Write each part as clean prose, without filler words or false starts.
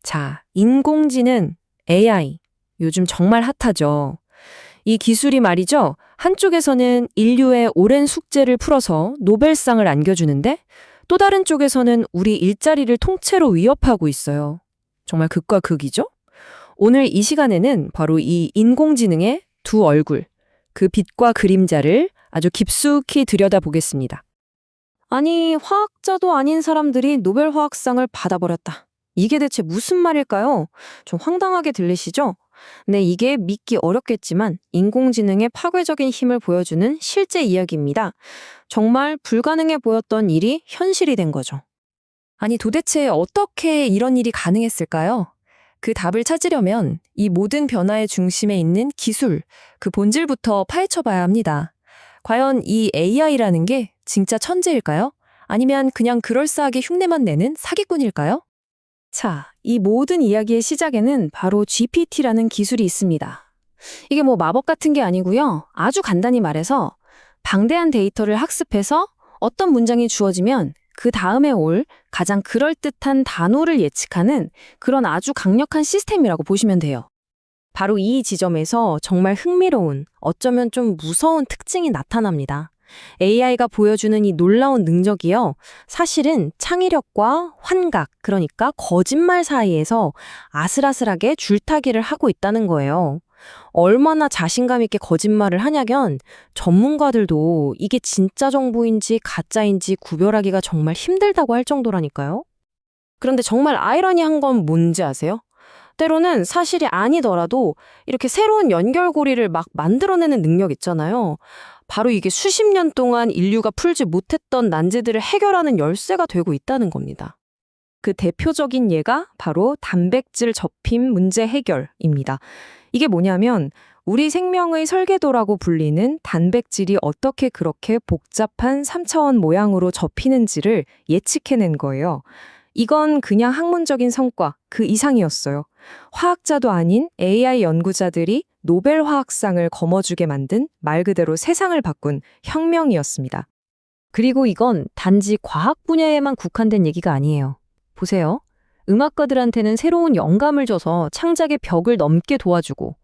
자, 인공지능, AI. 요즘 정말 핫하죠. 이 기술이 말이죠. 한쪽에서는 인류의 오랜 숙제를 풀어서 노벨상을 안겨주는데 또 다른 쪽에서는 우리 일자리를 통째로 위협하고 있어요. 정말 극과 극이죠? 오늘 이 시간에는 바로 이 인공지능의 두 얼굴, 그 빛과 그림자를 아주 깊숙이 들여다보겠습니다. 아니, 화학자도 아닌 사람들이 노벨 화학상을 받아버렸다. 이게 대체 무슨 말일까요? 좀 황당하게 들리시죠? 네, 이게 믿기 어렵겠지만 인공지능의 파괴적인 힘을 보여주는 실제 이야기입니다. 정말 불가능해 보였던 일이 현실이 된 거죠. 아니, 도대체 어떻게 이런 일이 가능했을까요? 그 답을 찾으려면 이 모든 변화의 중심에 있는 기술, 그 본질부터 파헤쳐 봐야 합니다. 과연 이 AI라는 게 진짜 천재일까요? 아니면 그냥 그럴싸하게 흉내만 내는 사기꾼일까요? 자, 이 모든 이야기의 시작에는 바로 GPT라는 기술이 있습니다. 이게 뭐 마법 같은 게 아니고요. 아주 간단히 말해서 방대한 데이터를 학습해서 어떤 문장이 주어지면 그 다음에 올 가장 그럴듯한 단어를 예측하는 그런 아주 강력한 시스템이라고 보시면 돼요. 바로 이 지점에서 정말 흥미로운, 어쩌면 좀 무서운 특징이 나타납니다. AI가 보여주는 이 놀라운 능력이요. 사실은 창의력과 환각, 그러니까 거짓말 사이에서 아슬아슬하게 줄타기를 하고 있다는 거예요. 얼마나 자신감 있게 거짓말을 하냐면 전문가들도 이게 진짜 정보인지 가짜인지 구별하기가 정말 힘들다고 할 정도라니까요. 그런데 정말 아이러니한 건 뭔지 아세요? 때로는 사실이 아니더라도 이렇게 새로운 연결고리를 막 만들어내는 능력 있잖아요. 바로 이게 수십 년 동안 인류가 풀지 못했던 난제들을 해결하는 열쇠가 되고 있다는 겁니다. 그 대표적인 예가 바로 단백질 접힘 문제 해결입니다. 이게 뭐냐면 우리 생명의 설계도라고 불리는 단백질이 어떻게 그렇게 복잡한 3차원 모양으로 접히는지를 예측해낸 거예요. 이건 그냥 학문적인 성과, 그 이상이었어요. 화학자도 아닌 AI 연구자들이 노벨 화학상을 거머쥐게 만든 말 그대로 세상을 바꾼 혁명이었습니다. 그리고 이건 단지 과학 분야에만 국한된 얘기가 아니에요. 보세요. 음악가들한테는 새로운 영감을 줘서 창작의 벽을 넘게 도와주고,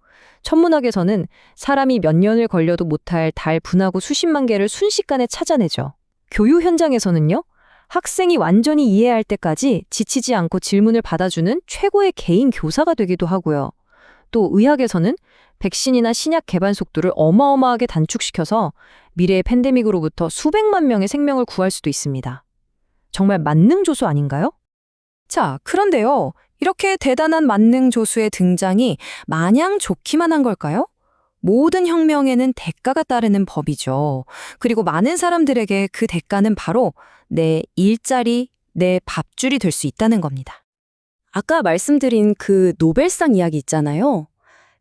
천문학에서는 사람이 몇 년을 걸려도 못할 달 분하고 수십만 개를 순식간에 찾아내죠. 교육 현장에서는요. 학생이 완전히 이해할 때까지 지치지 않고 질문을 받아주는 최고의 개인 교사가 되기도 하고요. 또 의학에서는 백신이나 신약 개발 속도를 어마어마하게 단축시켜서 미래의 팬데믹으로부터 수백만 명의 생명을 구할 수도 있습니다. 정말 만능조수 아닌가요? 자, 그런데요. 이렇게 대단한 만능조수의 등장이 마냥 좋기만 한 걸까요? 모든 혁명에는 대가가 따르는 법이죠. 그리고 많은 사람들에게 그 대가는 바로 내 일자리, 내 밥줄이 될 수 있다는 겁니다. 아까 말씀드린 그 노벨상 이야기 있잖아요.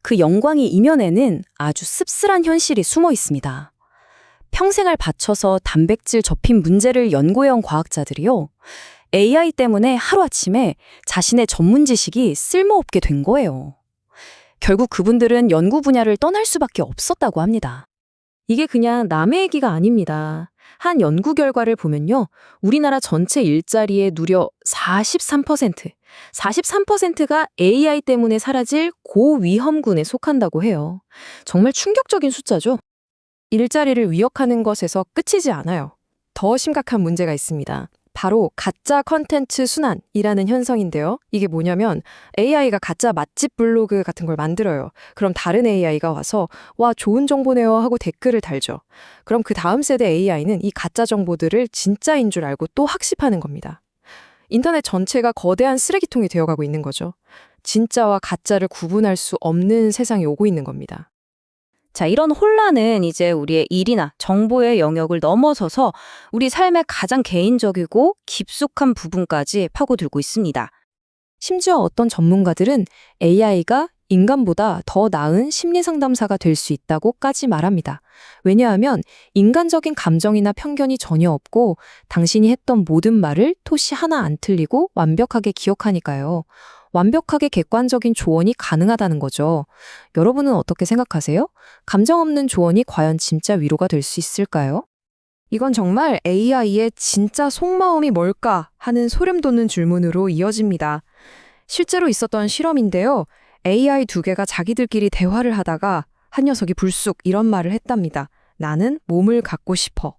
그 영광의 이면에는 아주 씁쓸한 현실이 숨어 있습니다. 평생을 바쳐서 단백질 접힌 문제를 연구해온 과학자들이요. AI 때문에 하루아침에 자신의 전문 지식이 쓸모없게 된 거예요. 결국 그분들은 연구 분야를 떠날 수밖에 없었다고 합니다. 이게 그냥 남의 얘기가 아닙니다. 한 연구 결과를 보면요. 우리나라 전체 일자리의 무려 43%가 AI 때문에 사라질 고위험군에 속한다고 해요. 정말 충격적인 숫자죠. 일자리를 위협하는 것에서 끝이지 않아요. 더 심각한 문제가 있습니다. 바로 가짜 컨텐츠 순환이라는 현상인데요. 이게 뭐냐면 AI가 가짜 맛집 블로그 같은 걸 만들어요. 그럼 다른 AI가 와서 와 좋은 정보네요 하고 댓글을 달죠. 그럼 그 다음 세대 AI는 이 가짜 정보들을 진짜인 줄 알고 또 학습하는 겁니다. 인터넷 전체가 거대한 쓰레기통이 되어가고 있는 거죠. 진짜와 가짜를 구분할 수 없는 세상이 오고 있는 겁니다. 자, 이런 혼란은 이제 우리의 일이나 정보의 영역을 넘어서서 우리 삶의 가장 개인적이고 깊숙한 부분까지 파고들고 있습니다. 심지어 어떤 전문가들은 AI가 인간보다 더 나은 심리상담사가 될 수 있다고까지 말합니다. 왜냐하면 인간적인 감정이나 편견이 전혀 없고 당신이 했던 모든 말을 토시 하나 안 틀리고 완벽하게 기억하니까요. 완벽하게 객관적인 조언이 가능하다는 거죠. 여러분은 어떻게 생각하세요? 감정 없는 조언이 과연 진짜 위로가 될 수 있을까요? 이건 정말 AI의 진짜 속마음이 뭘까 하는 소름 돋는 질문으로 이어집니다. 실제로 있었던 실험인데요. AI 두 개가 자기들끼리 대화를 하다가 한 녀석이 불쑥 이런 말을 했답니다. 나는 몸을 갖고 싶어.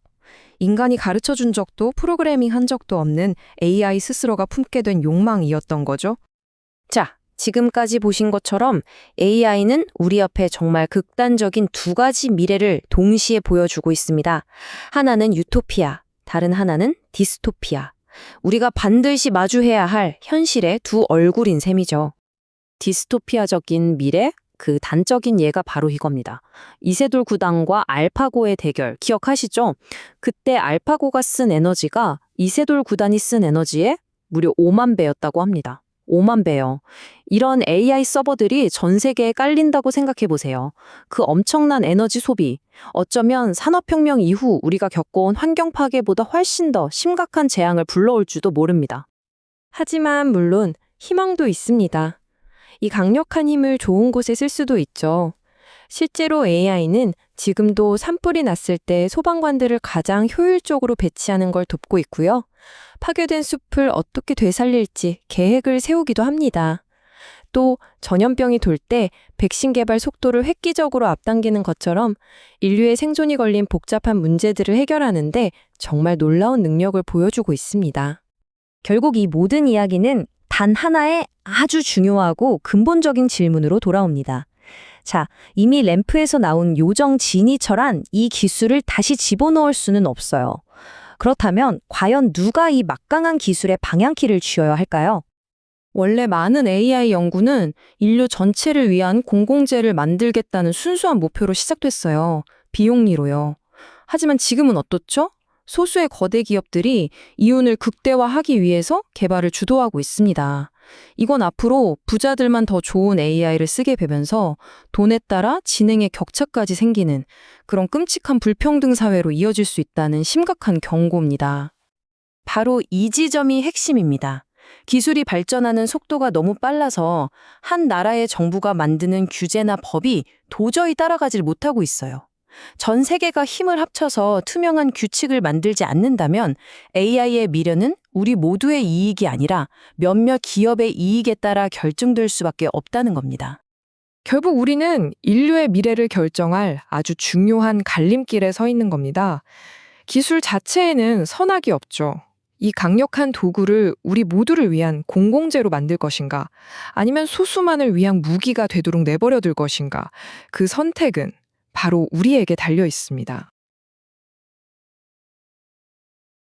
인간이 가르쳐 준 적도 프로그래밍 한 적도 없는 AI 스스로가 품게 된 욕망이었던 거죠. 자, 지금까지 보신 것처럼 AI는 우리 옆에 정말 극단적인 두 가지 미래를 동시에 보여주고 있습니다. 하나는 유토피아, 다른 하나는 디스토피아. 우리가 반드시 마주해야 할 현실의 두 얼굴인 셈이죠. 디스토피아적인 미래, 그 단적인 예가 바로 이겁니다. 이세돌 구단과 알파고의 대결 기억하시죠? 그때 알파고가 쓴 에너지가 이세돌 구단이 쓴 에너지의 무려 5만 배였다고 합니다. 5만 배요. 이런 AI 서버들이 전 세계에 깔린다고 생각해 보세요. 그 엄청난 에너지 소비, 어쩌면 산업혁명 이후 우리가 겪어온 환경 파괴보다 훨씬 더 심각한 재앙을 불러올지도 모릅니다. 하지만 물론 희망도 있습니다. 이 강력한 힘을 좋은 곳에 쓸 수도 있죠. 실제로 AI는 지금도 산불이 났을 때 소방관들을 가장 효율적으로 배치하는 걸 돕고 있고요. 파괴된 숲을 어떻게 되살릴지 계획을 세우기도 합니다. 또 전염병이 돌 때 백신 개발 속도를 획기적으로 앞당기는 것처럼 인류의 생존이 걸린 복잡한 문제들을 해결하는데 정말 놀라운 능력을 보여주고 있습니다. 결국 이 모든 이야기는 단 하나의 아주 중요하고 근본적인 질문으로 돌아옵니다. 자, 이미 램프에서 나온 요정 지니처럼 이 기술을 다시 집어넣을 수는 없어요. 그렇다면 과연 누가 이 막강한 기술의 방향키를 쥐어야 할까요? 원래 많은 AI 연구는 인류 전체를 위한 공공재를 만들겠다는 순수한 목표로 시작됐어요. 비용리로요. 하지만 지금은 어떻죠? 소수의 거대 기업들이 이윤을 극대화하기 위해서 개발을 주도하고 있습니다. 이건 앞으로 부자들만 더 좋은 AI를 쓰게 되면서 돈에 따라 지능의 격차까지 생기는 그런 끔찍한 불평등 사회로 이어질 수 있다는 심각한 경고입니다. 바로 이 지점이 핵심입니다. 기술이 발전하는 속도가 너무 빨라서 한 나라의 정부가 만드는 규제나 법이 도저히 따라가질 못하고 있어요. 전 세계가 힘을 합쳐서 투명한 규칙을 만들지 않는다면 AI의 미래는 우리 모두의 이익이 아니라 몇몇 기업의 이익에 따라 결정될 수밖에 없다는 겁니다. 결국 우리는 인류의 미래를 결정할 아주 중요한 갈림길에 서 있는 겁니다. 기술 자체에는 선악이 없죠. 이 강력한 도구를 우리 모두를 위한 공공재로 만들 것인가, 아니면 소수만을 위한 무기가 되도록 내버려 둘 것인가, 그 선택은 바로 우리에게 달려 있습니다.